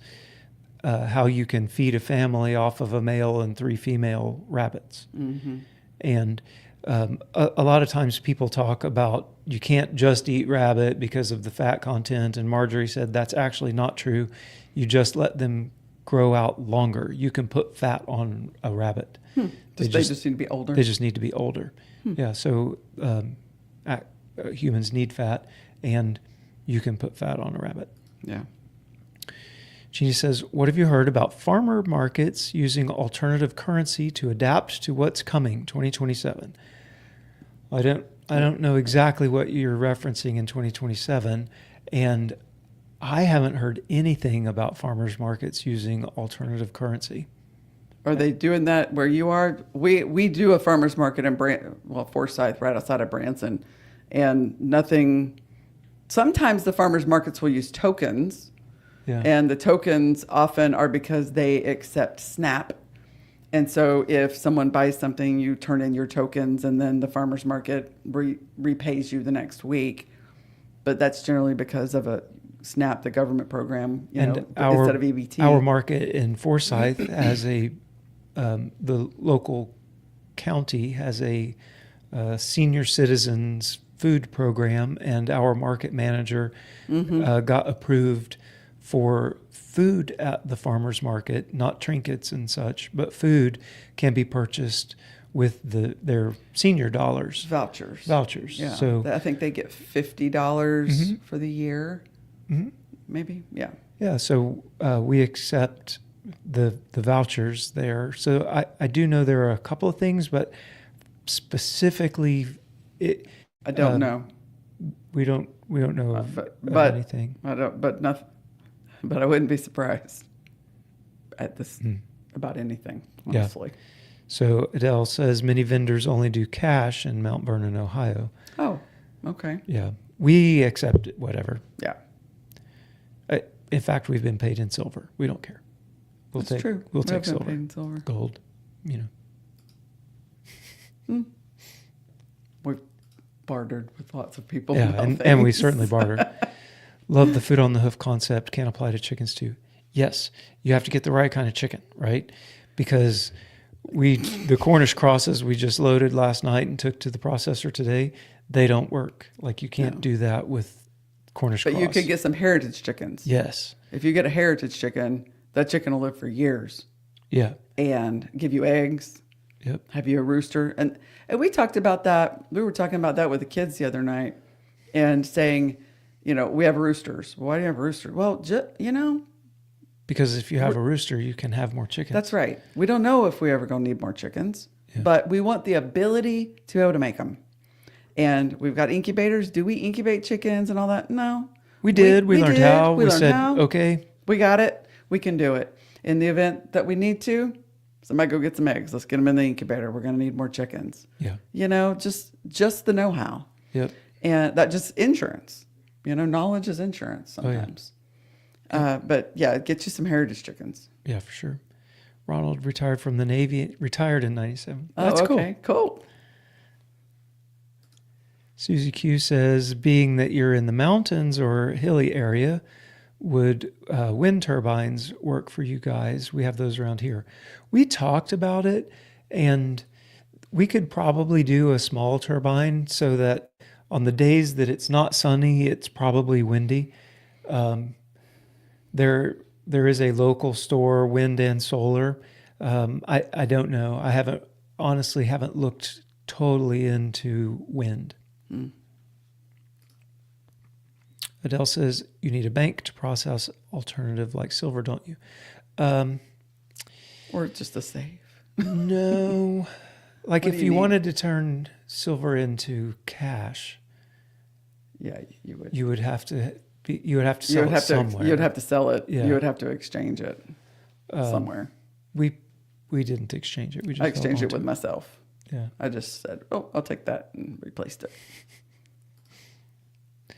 how you can feed a family off of a male and 3 female rabbits. Mm-hmm. And a lot of times people talk about you can't just eat rabbit because of the fat content. And Marjorie said that's actually not true. You just let them grow out longer. You can put fat on a rabbit. They just need to be older. They just need to be older. Yeah. So humans need fat, and you can put fat on a rabbit. Yeah. Jeannie says, what have you heard about farmer markets using alternative currency to adapt to what's coming 2027? I don't know exactly what you're referencing in 2027, and I haven't heard anything about farmers markets using alternative currency. Are they doing that where you are? We do a farmers market in Forsyth, right outside of Branson, and nothing. Sometimes the farmers markets will use tokens, and the tokens often are because they accept SNAP. And so if someone buys something, you turn in your tokens, and then the farmers market repays you the next week. But that's generally because of a SNAP, the government program, instead of EBT. Our market in Forsyth has the local county has a senior citizens food program, and our market manager got approved for food at the farmers market, not trinkets and such, but food can be purchased with their senior dollars. Vouchers. Yeah. So I think they get $50 for the year. Mm-hmm. Maybe. Yeah. Yeah. So we accept the vouchers there. So I do know there are a couple of things, but specifically, I don't know. We don't know of anything. I don't. But nothing. But I wouldn't be surprised at this about anything, honestly. Yeah. So Adele says many vendors only do cash in Mount Vernon, Ohio. Oh, okay. Yeah. We accept whatever. Yeah. In fact, we've been paid in silver. We don't care. That's true. We'll take been silver. Paid in silver. Gold, We've bartered with lots of people. Yeah, and we certainly barter. Love the food on the hoof concept. Can apply to chickens too. Yes, you have to get the right kind of chicken, right? Because the Cornish crosses we just loaded last night and took to the processor today, they don't work. Like you can't do that with Cornish cross. But you could get some heritage chickens. Yes. If you get a heritage chicken, that chicken will live for years. Yeah. And give you eggs. Yep. Have you a rooster? And we talked about that. We were talking about that with the kids the other night and saying, we have roosters. Why do you have a rooster? Well, because if you have a rooster, you can have more chickens. That's right. We don't know if we're ever going to need more chickens, but we want the ability to be able to make them. And we've got incubators. Do we incubate chickens and all that? No. We did. We learned how. We said, how. okay. We got it. We can do it. In the event that we need to, somebody go get some eggs. Let's get them in the incubator. We're going to need more chickens. Yeah. Just the know-how. Yep. And that just insurance. Knowledge is insurance sometimes. Oh, yeah. But yeah, get you some heritage chickens. Yeah, for sure. Ronald retired from the Navy, retired in 97. That's okay. Cool. Susie Q says, being that you're in the mountains or hilly area, would wind turbines work for you guys? We have those around here. We talked about it, and we could probably do a small turbine so that on the days that it's not sunny, it's probably windy. There is a local store, wind and solar. I don't know. I honestly haven't looked totally into wind. Adele says, you need a bank to process alternative like silver, don't you? Or just a safe. No. Like if you wanted to turn silver into cash, yeah, you would. You would have to sell it somewhere. You would have to sell it. Yeah. You would have to exchange it somewhere. We didn't exchange it. I exchanged it with myself. Yeah. I just said, I'll take that, and replaced it.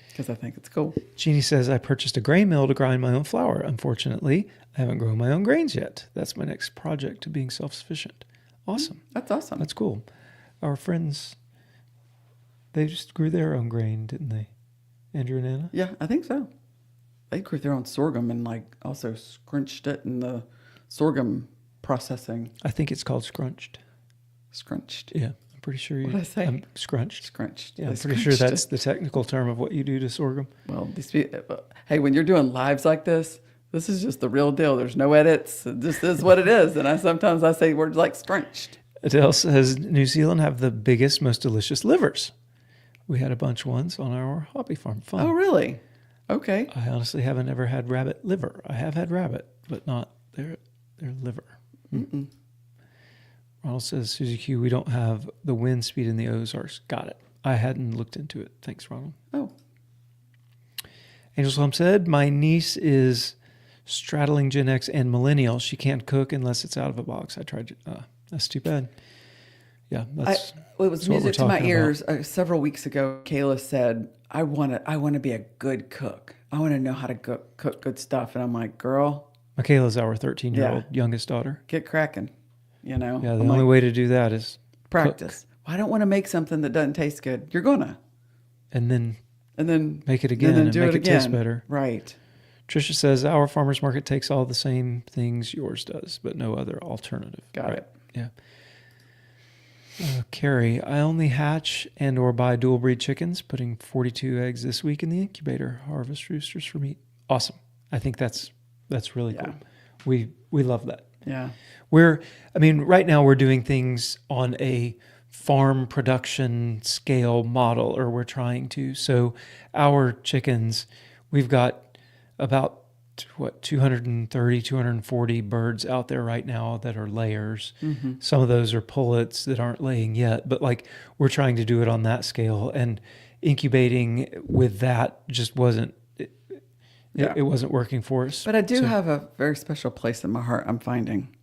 Because I think it's cool. Jeannie says, I purchased a grain mill to grind my own flour. Unfortunately, I haven't grown my own grains yet. That's my next project to being self-sufficient. Awesome. That's awesome. That's cool. Our friends, they just grew their own grain, didn't they? Andrew and Anna? Yeah, I think so. They grew their own sorghum and also scrunched it in the sorghum processing. I think it's called scrunched. Scrunched? Yeah. Pretty sure you. What did I say? Scrunched. Scrunched. Yeah, I'm pretty sure that's the technical term of what you do to sorghum. Well, hey, when you're doing lives like this is just the real deal. There's no edits. It just is what it is. And sometimes I say words like scrunched. Adele says New Zealand have the biggest, most delicious livers. We had a bunch once on our hobby farm. Fun. Oh, really? Okay. I honestly haven't ever had rabbit liver. I have had rabbit, but not their liver. Mm-mm. Ronald says, Susie Q, we don't have the wind speed in the Ozarks. Got it. I hadn't looked into it. Thanks, Ronald. Oh. Angel Slum said, my niece is straddling Gen X and Millennial. She can't cook unless it's out of a box. I tried. That's too bad. Yeah, it was music to my ears. Several weeks ago, Kayla said, I want to be a good cook. I want to know how to cook good stuff. And I'm like, girl. Michaela's our 13-year-old youngest daughter. Get cracking. Yeah, the only way to do that is practice. Cook. I don't want to make something that doesn't taste good. You're gonna. And then make it again and then and do make it it again. taste better. Right. Trisha says, our farmer's market takes all the same things yours does, but no other alternative. Got it. Yeah. Carrie, I only hatch and or buy dual breed chickens, putting 42 eggs this week in the incubator. Harvest roosters for meat. Awesome. I think that's really cool. We love that. Yeah. Right now we're doing things on a farm production scale model, or we're trying to. So our chickens, we've got about 230, 240 birds out there right now that are layers. Mm-hmm. Some of those are pullets that aren't laying yet, but we're trying to do it on that scale, and incubating with that just wasn't, it wasn't working for us. But I do have a very special place in my heart, I'm finding,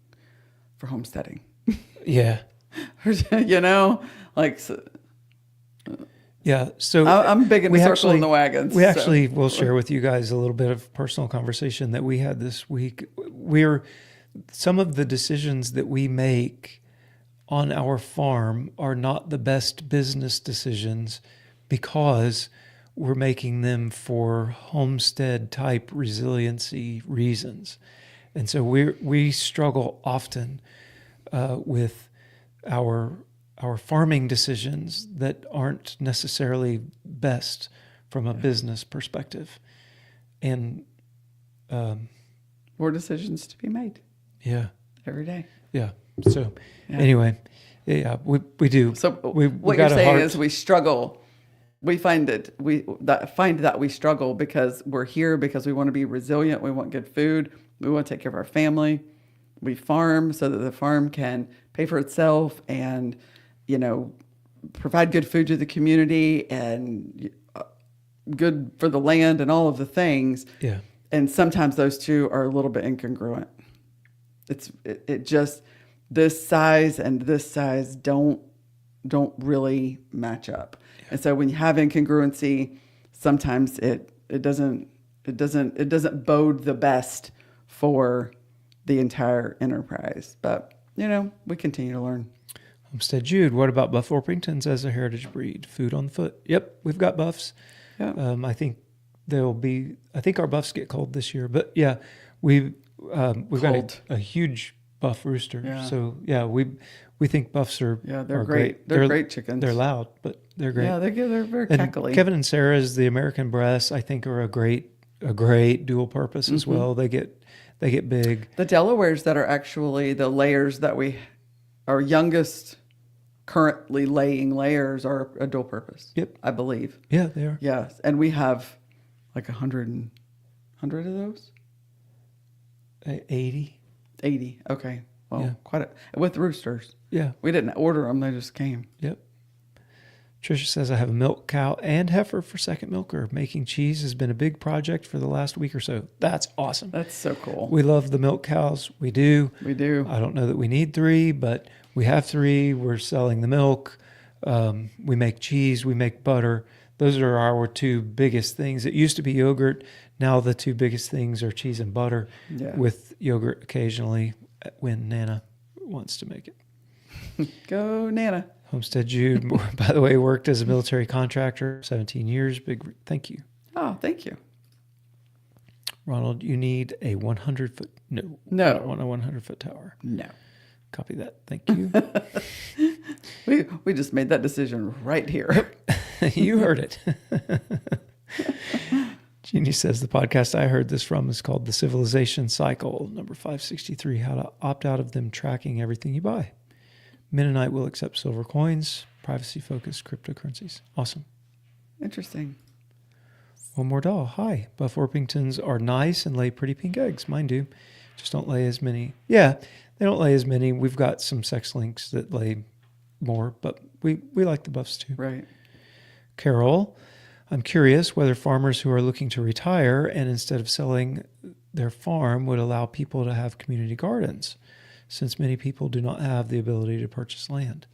for homesteading. Yeah. Yeah, so I'm big in the circle in the wagons. We actually will share with you guys a little bit of personal conversation that we had this week. Some of the decisions that we make on our farm are not the best business decisions because we're making them for homestead type resiliency reasons. And so we struggle often with our farming decisions that aren't necessarily best from a business perspective. And more decisions to be made. Yeah. Every day. Yeah. So anyway, we do. So we what got you're a saying heart. is we struggle. We find that we struggle because we're here because we want to be resilient. We want good food. We want to take care of our family. We farm so that the farm can pay for itself and, provide good food to the community and good for the land and all of the things. Yeah. And sometimes those two are a little bit incongruent. It just, this size and this size don't really match up. Yeah. And so when you have incongruency, sometimes it doesn't bode the best for the entire enterprise. But, we continue to learn. Homestead Jude, what about Buff Orpingtons as a heritage breed? Food on the foot. Yep, we've got buffs. Yeah. I think our buffs get cold this year, but yeah, we've got a huge buff rooster. Yeah. So yeah, we think buffs are they're great. They're great chickens. They're loud, but they're great. Yeah, they're very cackly. Kevin and Sarah's the American breasts, I think, are a great dual purpose as well. They get big. The Delawares that are actually the layers that our youngest currently laying layers are a dual purpose. Yep. I believe. Yeah, they are. Yes. And we have like 100 of those? 80. 80. Okay. Well, quite with roosters. Yeah. We didn't order them. They just came. Yep. Tricia says, I have a milk cow and heifer for second milker. Making cheese has been a big project for the last week or so. That's awesome. That's so cool. We love the milk cows. We do. We do. I don't know that we need 3, but we have 3. We're selling the milk. We make cheese. We make butter. Those are our 2 biggest things. It used to be yogurt. Now the 2 biggest things are cheese and butter, with yogurt occasionally when Nana wants to make it. Go Nana. Homestead Jude, by the way, worked as a military contractor, 17 years. Big thank you. Oh, thank you. Ronald, you need a 100-foot. No. I don't want a 100-foot tower. No. Copy that. Thank you. we just made that decision right here. You heard it. Jeannie says the podcast I heard this from is called The Civilization Cycle, number 563, how to opt out of them tracking everything you buy. Mennonite will accept silver coins, privacy-focused cryptocurrencies. Awesome. Interesting. One more doll. Hi. Buff Orpingtons are nice and lay pretty pink eggs. Mine do. Just don't lay as many. Yeah, they don't lay as many. We've got some sex links that lay more, but we like the buffs too. Right. Carol, I'm curious whether farmers who are looking to retire and instead of selling their farm would allow people to have community gardens, since many people do not have the ability to purchase land.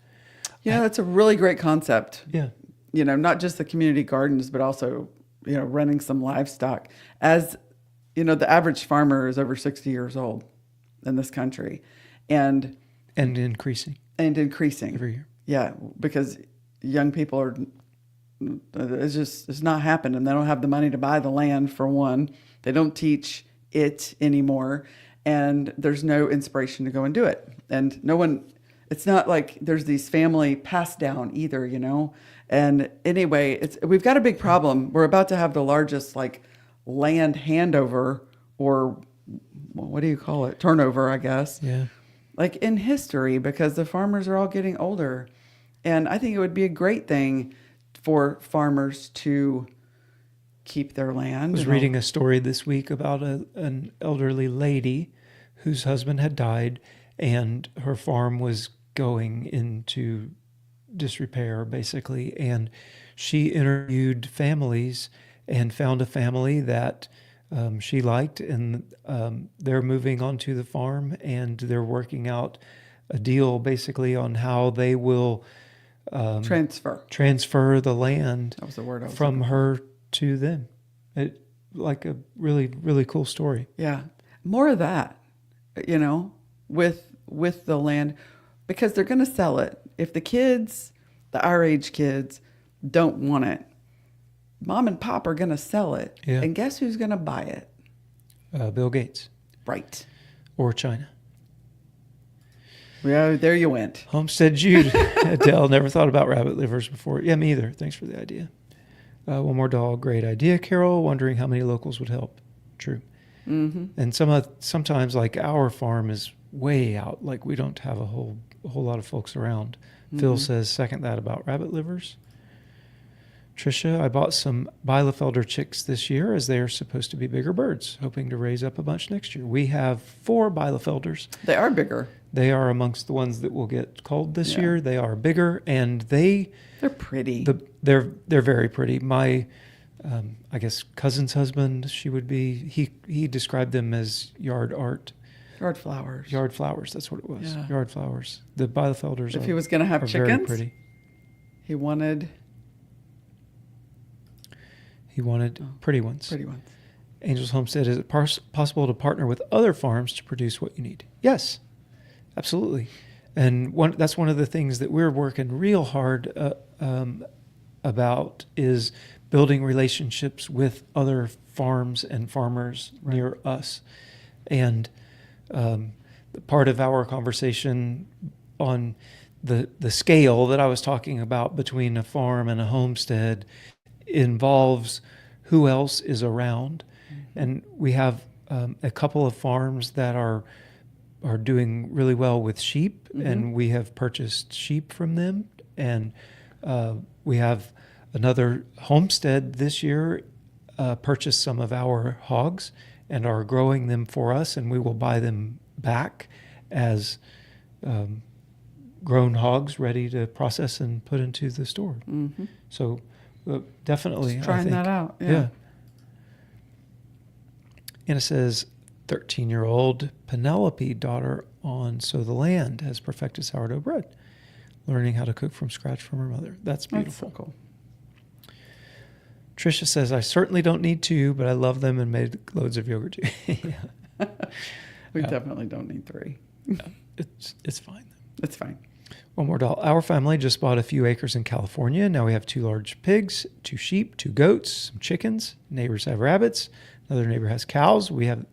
Yeah, that's a really great concept. Yeah. Not just the community gardens, but also, running some livestock. As, the average farmer is over 60 years old in this country. And increasing. Every year. Yeah, because young people it's not happening. They don't have the money to buy the land, for one. They don't teach it anymore. And there's no inspiration to go and do it. And it's not like there's these family passed down either, And anyway, we've got a big problem. We're about to have the largest land handover, or what do you call it? Turnover, I guess. Yeah. In history, because the farmers are all getting older. And I think it would be a great thing for farmers to keep their land. I was reading a story this week about an elderly lady whose husband had died, and her farm was going into disrepair, basically. And she interviewed families and found a family that she liked, and they're moving onto the farm, and they're working out a deal basically on how they will transfer the land. That was the word from her to them. Like a really, really cool story. Yeah. More of that, with the land, because they're going to sell it. If our age kids don't want it, mom and pop are going to sell it. Yeah. And guess who's going to buy it? Bill Gates. Right. Or China. Yeah, there you went. Homestead Jude. Adele, never thought about rabbit livers before. Yeah, me either. Thanks for the idea. One more dog. Great idea, Carol. Wondering how many locals would help. True. And sometimes like our farm is way out. Like we don't have a whole lot of folks around. Phil says, second that about rabbit livers. Tricia, I bought some Bielefelder chicks this year as they are supposed to be bigger birds, hoping to raise up a bunch next year. We have 4 Bielefelders. They are bigger. They are amongst the ones that will get culled this year. They are bigger, and they're pretty. They're very pretty. My, I guess, cousin's husband, he described them as yard art. Yard flowers. Yard flowers, that's what it was. Yeah. Yard flowers. The Bielefelders if he was going to have chickens, very pretty. He wanted pretty ones. Pretty ones. Angel's Homestead, is it possible to partner with other farms to produce what you need? Yes, absolutely. And that's one of the things that we're working real hard about is building relationships with other farms and farmers near us. And part of our conversation on the scale that I was talking about between a farm and a homestead involves who else is around. And we have a couple of farms that are doing really well with sheep, and we have purchased sheep from them. And we have another homestead this year purchased some of our hogs and are growing them for us, and we will buy them back as grown hogs ready to process and put into the store. So definitely, just trying that out. Yeah. And it says 13-year-old Penelope, daughter on Sow the Land, has perfected sourdough bread, learning how to cook from scratch from her mother. That's beautiful. That's so cool. Tricia says, I certainly don't need 2, but I love them and made loads of yogurt too. We definitely don't need 3. It's fine. It's fine. One more doll. Our family just bought a few acres in California. Now we have 2 large pigs, 2 sheep, 2 goats, some chickens. Neighbors have rabbits. Another neighbor has cows. We have...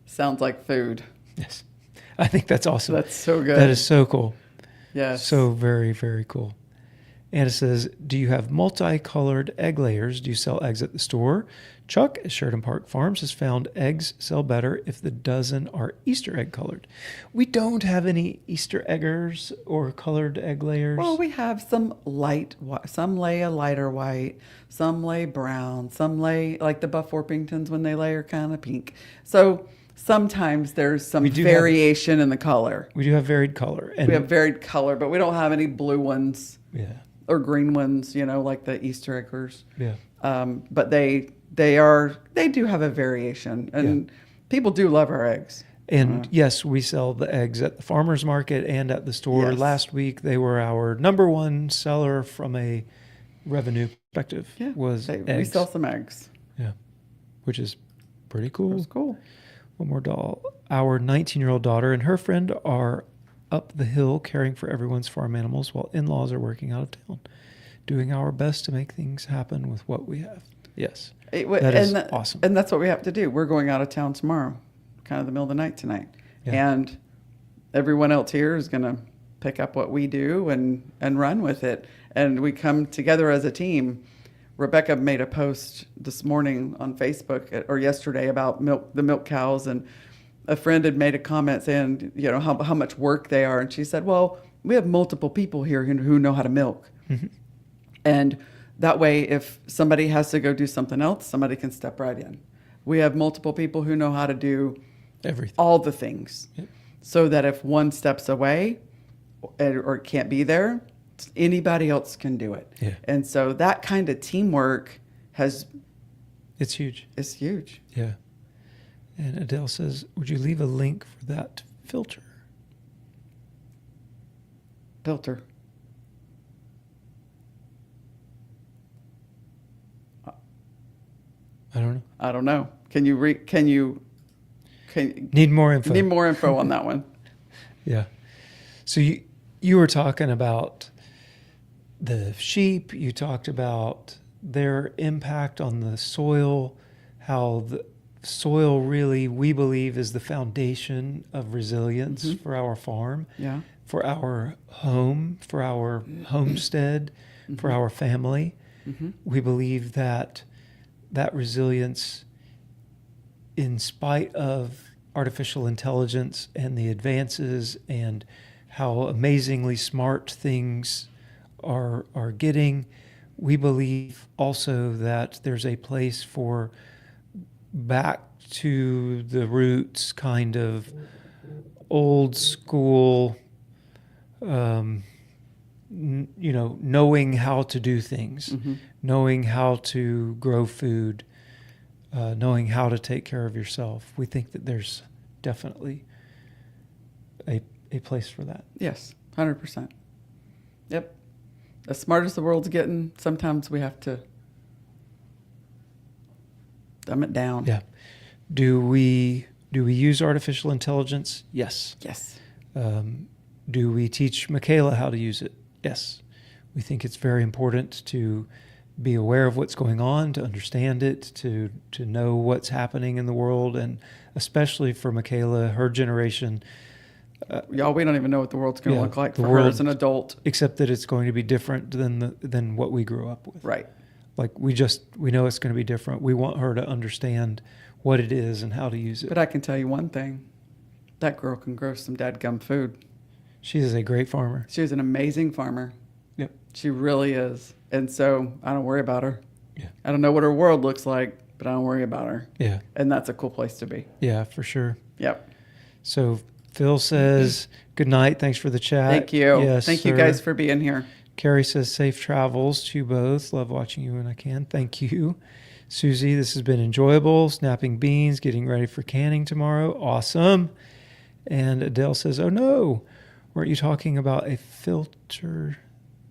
Sounds like food. Yes. I think that's awesome. That's so good. That is so cool. Yes. So very, very cool. And it says, do you have multicolored egg layers? Do you sell eggs at the store? Chuck at Sheridan Park Farms has found eggs sell better if the dozen are Easter egg colored. We don't have any Easter eggers or colored egg layers. Well, we have some some lay a lighter white, some lay brown, some lay, like the Buff Orpingtons when they lay are kind of pink. So sometimes there's some variation in the color. We do have varied color. And we have varied color, but we don't have any blue ones. Yeah. Or green ones, like the Easter eggers. Yeah. But they do have a variation, and people do love our eggs. And yes, we sell the eggs at the farmer's market and at the store. Yes. Last week, they were our number 1 seller from a revenue perspective. Yeah. Was eggs. We sell some eggs. Yeah. Which is pretty cool. That's cool. One more doll. Our 19-year-old daughter and her friend are up the hill caring for everyone's farm animals while in-laws are working out of town, doing our best to make things happen with what we have. Yes. That is awesome. And that's what we have to do. We're going out of town tomorrow, kind of the middle of the night tonight. Yeah. And everyone else here is going to pick up what we do and run with it. And we come together as a team. Rebecca made a post this morning on Facebook or yesterday about the milk cows, and a friend had made a comment saying, how much work they are. And she said, well, we have multiple people here who know how to milk. Mm-hmm. And that way, if somebody has to go do something else, somebody can step right in. We have multiple people who know how to do everything, all the things. Yep. So that if one steps away or can't be there, anybody else can do it. Yeah. And so that kind of teamwork it's huge. It's huge. Yeah. And Adele says, would you leave a link for that filter? Filter. I don't know. Can you need more info? Need more info on that one. Yeah. So you were talking about the sheep. You talked about their impact on the soil, how the soil really, we believe, is the foundation of resilience for our farm, for our home, for our homestead, for our family. We believe that resilience in spite of artificial intelligence and the advances and how amazingly smart things are getting, we believe also that there's a place for back to the roots, kind of old school, knowing how to do things, knowing how to grow food, knowing how to take care of yourself. We think that there's definitely a place for that. Yes, 100%. Yep. As smart as the world's getting, sometimes we have to dumb it down. Yeah. Do we use artificial intelligence? Yes. Yes. Do we teach Michaela how to use it? Yes. We think it's very important to be aware of what's going on, to understand it, to know what's happening in the world, and especially for Michaela, her generation. Y'all, we don't even know what the world's going to look like for her world, as an adult. Except that it's going to be different than what we grew up with. Right. Like we know it's going to be different. We want her to understand what it is and how to use it. But I can tell you one thing. That girl can grow some dadgum food. She is a great farmer. She's an amazing farmer. Yep. She really is. And so I don't worry about her. Yeah. I don't know what her world looks like, but I don't worry about her. Yeah. And that's a cool place to be. Yeah, for sure. Yep. So Phil says, good night. Thanks for the chat. Thank you. Yes, Thank you sir. guys for being here. Carrie says, safe travels to you both. Love watching you when I can. Thank you. Susie, this has been enjoyable. Snapping beans, getting ready for canning tomorrow. Awesome. And Adele says, oh no, weren't you talking about a filter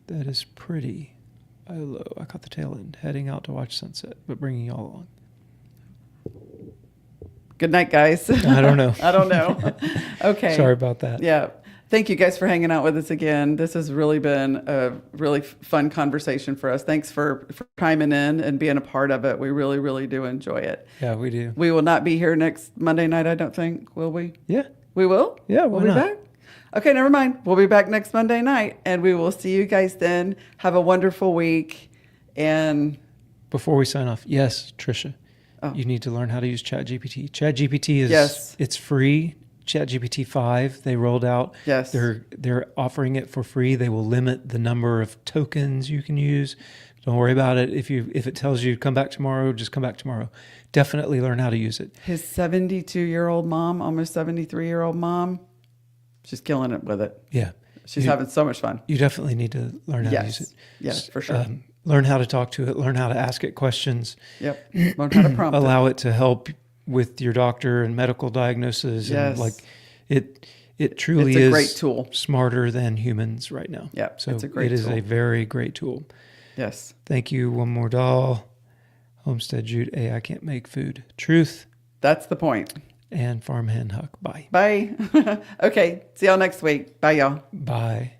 that is pretty? Oh, I caught the tail end. Heading out to watch sunset, but bringing y'all along. Good night, guys. I don't know. I don't know. Okay. Sorry about that. Yeah. Thank you guys for hanging out with us again. This has really been a really fun conversation for us. Thanks for chiming in and being a part of it. We really, really do enjoy it. Yeah, we do. We will not be here next Monday night, I don't think. Will we? Yeah. We will? Yeah, we'll why be not? back? Okay, never mind. We'll be back next Monday night, and we will see you guys then. Have a wonderful week. And before we sign off, yes, Trisha, you need to learn how to use ChatGPT. ChatGPT is it's free. ChatGPT 5 they rolled out. Yes, they're offering it for free. They will limit the number of tokens you can use. Don't worry about it. If it tells you come back tomorrow, just come back tomorrow. Definitely learn how to use it. His 72-year-old mom, almost 73-year-old mom, she's killing it with it. Yeah, she's having so much fun. You definitely need to learn how to use it. Yes, for sure. Learn how to talk to it. Learn how to ask it questions. Yep. Learn how to prompt Allow it to help with your doctor and medical diagnosis. Yes. And it truly it's a is great tool. Smarter than humans right now. Yeah. So it's a great it is tool. a very great tool. Yes. Thank you. One more doll. Homestead Jude. I can't make food. Truth. That's the point. And Farm Hen Huck. Bye. Bye. Okay. See y'all next week. Bye, y'all. Bye.